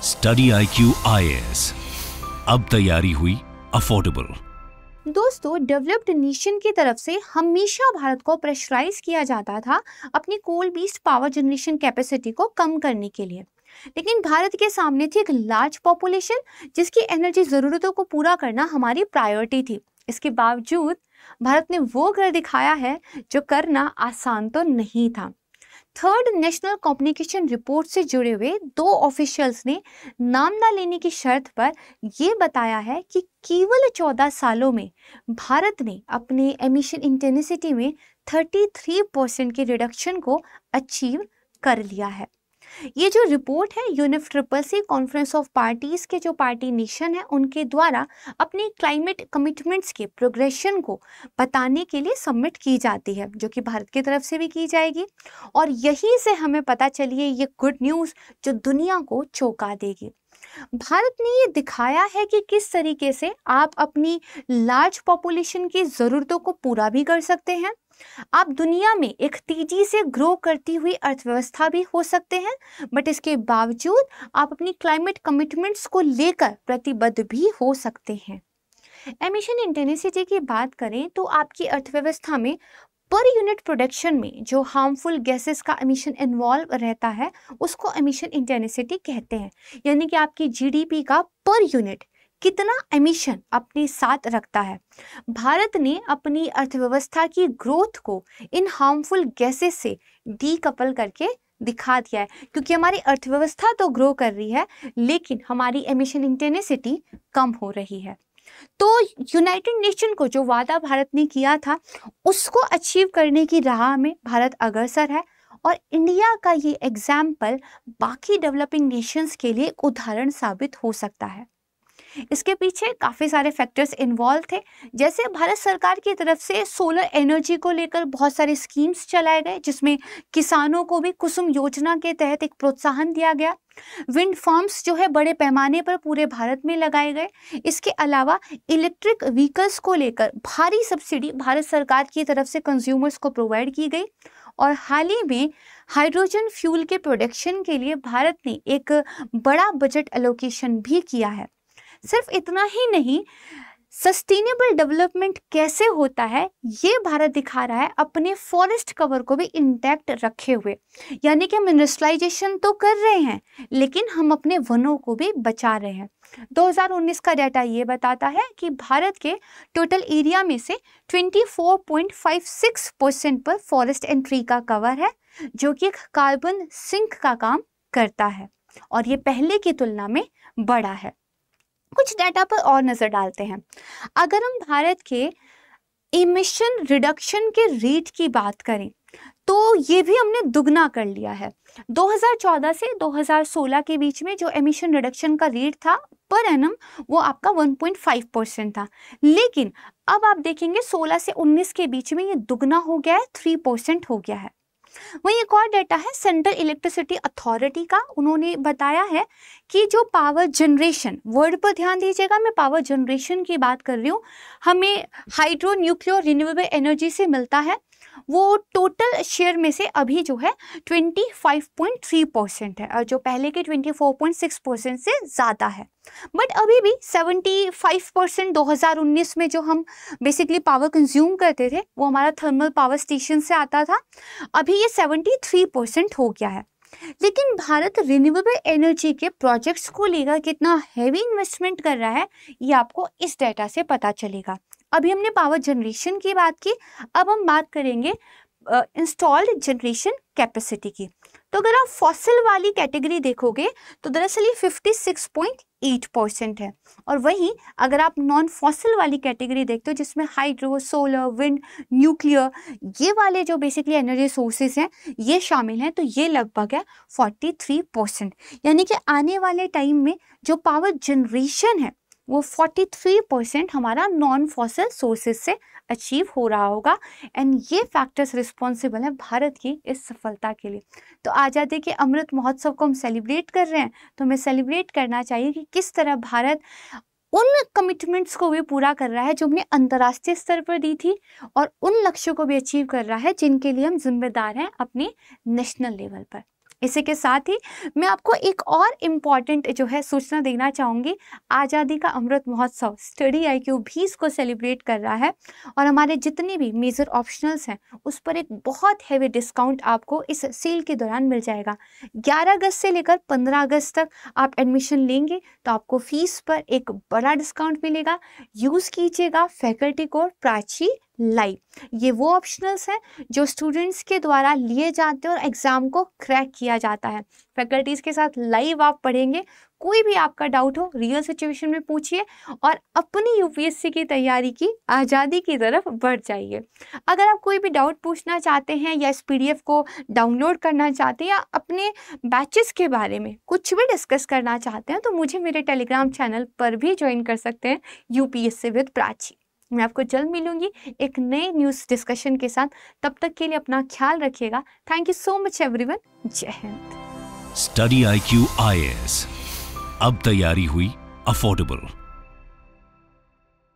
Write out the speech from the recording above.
Study IQ IAS, अब तैयारी हुई अफोर्डेबल। दोस्तों, डेवलप्ड नेशन की तरफ से हमेशा भारत को प्रेशराइज किया जाता था अपनी coal based power generation capacity को कम करने के लिए। लेकिन भारत के सामने थी एक लार्ज पॉपुलेशन जिसकी एनर्जी ज़रूरतों को पूरा करना हमारी प्रायोरिटी थी। इसके बावजूद भारत ने वो कर दिखाया है जो करना आसान तो नहीं था। थर्ड नेशनल कम्युनिकेशन रिपोर्ट से जुड़े हुए 2 ऑफिशियल्स ने नाम न लेने की शर्त पर यह बताया है कि केवल 14 सालों में भारत ने अपने एमिशन इंटेंसिटी में 33% के रिडक्शन को अचीव कर लिया है। ये जो रिपोर्ट है UNFCCC कॉन्फ्रेंस ऑफ पार्टीज के जो पार्टी नेशन है उनके द्वारा अपने क्लाइमेट कमिटमेंट्स के प्रोग्रेशन को बताने के लिए सबमिट की जाती है, जो कि भारत की तरफ से भी की जाएगी। और यहीं से हमें पता चलिए ये गुड न्यूज़ जो दुनिया को चौंका देगी। भारत ने ये दिखाया है कि किस तरीके से आप अपनी लार्ज पॉपुलेशन की ज़रूरतों को पूरा भी कर सकते हैं। आप दुनिया में एक तेजी से ग्रो करती हुई अर्थव्यवस्था भी हो सकते हैं, बट इसके बावजूद आप अपनी क्लाइमेट कमिटमेंट्स को लेकर प्रतिबद्ध भी हो सकते हैं। एमिशन इंटेंसिटी की बात करें तो आपकी अर्थव्यवस्था में पर यूनिट प्रोडक्शन में जो हार्मफुल गैसेस का एमिशन इन्वॉल्व रहता है उसको एमिशन इंटेंसिटी कहते हैं। यानी कि आपकी GDP का पर यूनिट कितना एमिशन अपने साथ रखता है। भारत ने अपनी अर्थव्यवस्था की ग्रोथ को इन हार्मफुल गैसेस से डीकपल करके दिखा दिया है, क्योंकि हमारी अर्थव्यवस्था तो ग्रो कर रही है लेकिन हमारी एमिशन इंटेंसिटी कम हो रही है। तो यूनाइटेड नेशन को जो वादा भारत ने किया था उसको अचीव करने की राह में भारत अग्रसर है, और इंडिया का ये एग्जाम्पल बाकी डेवलपिंग नेशंस के लिए एक उदाहरण साबित हो सकता है। इसके पीछे काफ़ी सारे फैक्टर्स इन्वॉल्व थे, जैसे भारत सरकार की तरफ से सोलर एनर्जी को लेकर बहुत सारे स्कीम्स चलाए गए, जिसमें किसानों को भी कुसुम योजना के तहत एक प्रोत्साहन दिया गया। विंड फार्म्स जो है बड़े पैमाने पर पूरे भारत में लगाए गए। इसके अलावा इलेक्ट्रिक व्हीकल्स को लेकर भारी सब्सिडी भारत सरकार की तरफ से कंज्यूमर्स को प्रोवाइड की गई। और हाल ही में हाइड्रोजन फ्यूल के प्रोडक्शन के लिए भारत ने एक बड़ा बजट एलोकेशन भी किया है। सिर्फ इतना ही नहीं, सस्टेनेबल डेवलपमेंट कैसे होता है ये भारत दिखा रहा है अपने फॉरेस्ट कवर को भी इंटैक्ट रखे हुए। यानी कि हम इंडस्ट्रियलाइजेशन तो कर रहे हैं लेकिन हम अपने वनों को भी बचा रहे हैं। 2019 का डाटा ये बताता है कि भारत के टोटल एरिया में से 24.56% पर फॉरेस्ट एंड ट्री का कवर है, जो कि एक कार्बन सिंक का काम करता है और ये पहले की तुलना में बड़ा है। कुछ डाटा पर और नजर डालते हैं। अगर हम भारत के इमिशन रिडक्शन के रेट की बात करें तो ये भी हमने दुगना कर लिया है। 2014 से 2016 के बीच में जो एमिशन रिडक्शन का रेट था पर एनम वो आपका 1.5% था, लेकिन अब आप देखेंगे 16 से 19 के बीच में ये दुगना हो गया है, 3% हो गया है। वहीं एक और डाटा है सेंट्रल इलेक्ट्रिसिटी अथॉरिटी का। उन्होंने बताया है कि जो पावर जनरेशन, वर्ड पर ध्यान दीजिएगा, मैं पावर जनरेशन की बात कर रही हूँ, हमें हाइड्रो न्यूक्लियर रिन्यूएबल एनर्जी से मिलता है, वो टोटल शेयर में से अभी जो है 25.3% है और जो पहले के 24.6% से ज़्यादा है। बट अभी भी 75% 2019 में जो हम बेसिकली पावर कंज्यूम करते थे वो हमारा थर्मल पावर स्टेशन से आता था, अभी ये 73% हो गया है। लेकिन भारत रिन्यूएबल एनर्जी के प्रोजेक्ट्स को लेकर कितना हैवी इन्वेस्टमेंट कर रहा है ये आपको इस डाटा से पता चलेगा। अभी हमने पावर जनरेशन की बात की, अब हम बात करेंगे इंस्टॉल्ड जनरेशन कैपेसिटी की। तो अगर आप फॉसिल वाली कैटेगरी देखोगे तो दरअसल ये 56.8% है, और वहीं अगर आप नॉन फॉसिल वाली कैटेगरी देखते हो जिसमें हाइड्रो, सोलर, विंड, न्यूक्लियर ये वाले जो बेसिकली एनर्जी सोर्सेज हैं ये शामिल हैं, तो ये लगभग है 43%। यानी कि आने वाले टाइम में जो पावर जनरेशन है वो 43% हमारा नॉन फॉसिल सोर्सेज से अचीव हो रहा होगा, एंड ये फैक्टर्स रिस्पॉन्सिबल है भारत की इस सफलता के लिए। तो आज़ादी के अमृत महोत्सव को हम सेलिब्रेट कर रहे हैं, तो हमें सेलिब्रेट करना चाहिए कि किस तरह भारत उन कमिटमेंट्स को भी पूरा कर रहा है जो हमने अंतर्राष्ट्रीय स्तर पर दी थी, और उन लक्ष्यों को भी अचीव कर रहा है जिनके लिए हम जिम्मेदार हैं अपने नेशनल लेवल पर। इसी के साथ ही मैं आपको एक और इम्पॉर्टेंट जो है सूचना देना चाहूँगी। आज़ादी का अमृत महोत्सव स्टडी IQ भी इसको सेलिब्रेट कर रहा है और हमारे जितने भी मेजर ऑप्शनल्स हैं उस पर एक बहुत हैवी डिस्काउंट आपको इस सेल के दौरान मिल जाएगा। 11 अगस्त से लेकर 15 अगस्त तक आप एडमिशन लेंगे तो आपको फीस पर एक बड़ा डिस्काउंट मिलेगा। यूज़ कीजिएगा फैकल्टी कोड प्राची लाइव। ये वो ऑप्शनल्स हैं जो स्टूडेंट्स के द्वारा लिए जाते हैं और एग्ज़ाम को क्रैक किया जाता है। फैकल्टीज़ के साथ लाइव आप पढ़ेंगे। कोई भी आपका डाउट हो रियल सिचुएशन में पूछिए और अपनी UPSC की तैयारी की आज़ादी की तरफ बढ़ जाइए। अगर आप कोई भी डाउट पूछना चाहते हैं या इस PDF को डाउनलोड करना चाहते हैं या अपने बैचेस के बारे में कुछ भी डिस्कस करना चाहते हैं तो मुझे मेरे टेलीग्राम चैनल पर भी ज्वाइन कर सकते हैं, UPSC विद प्राची। मैं आपको जल्द मिलूंगी एक नए न्यूज़ डिस्कशन के साथ। तब तक के लिए अपना ख्याल रखिएगा। Thank you so much everyone. जय हिंद। स्टडी IQ IAS, अब तैयारी हुई अफोर्डेबल।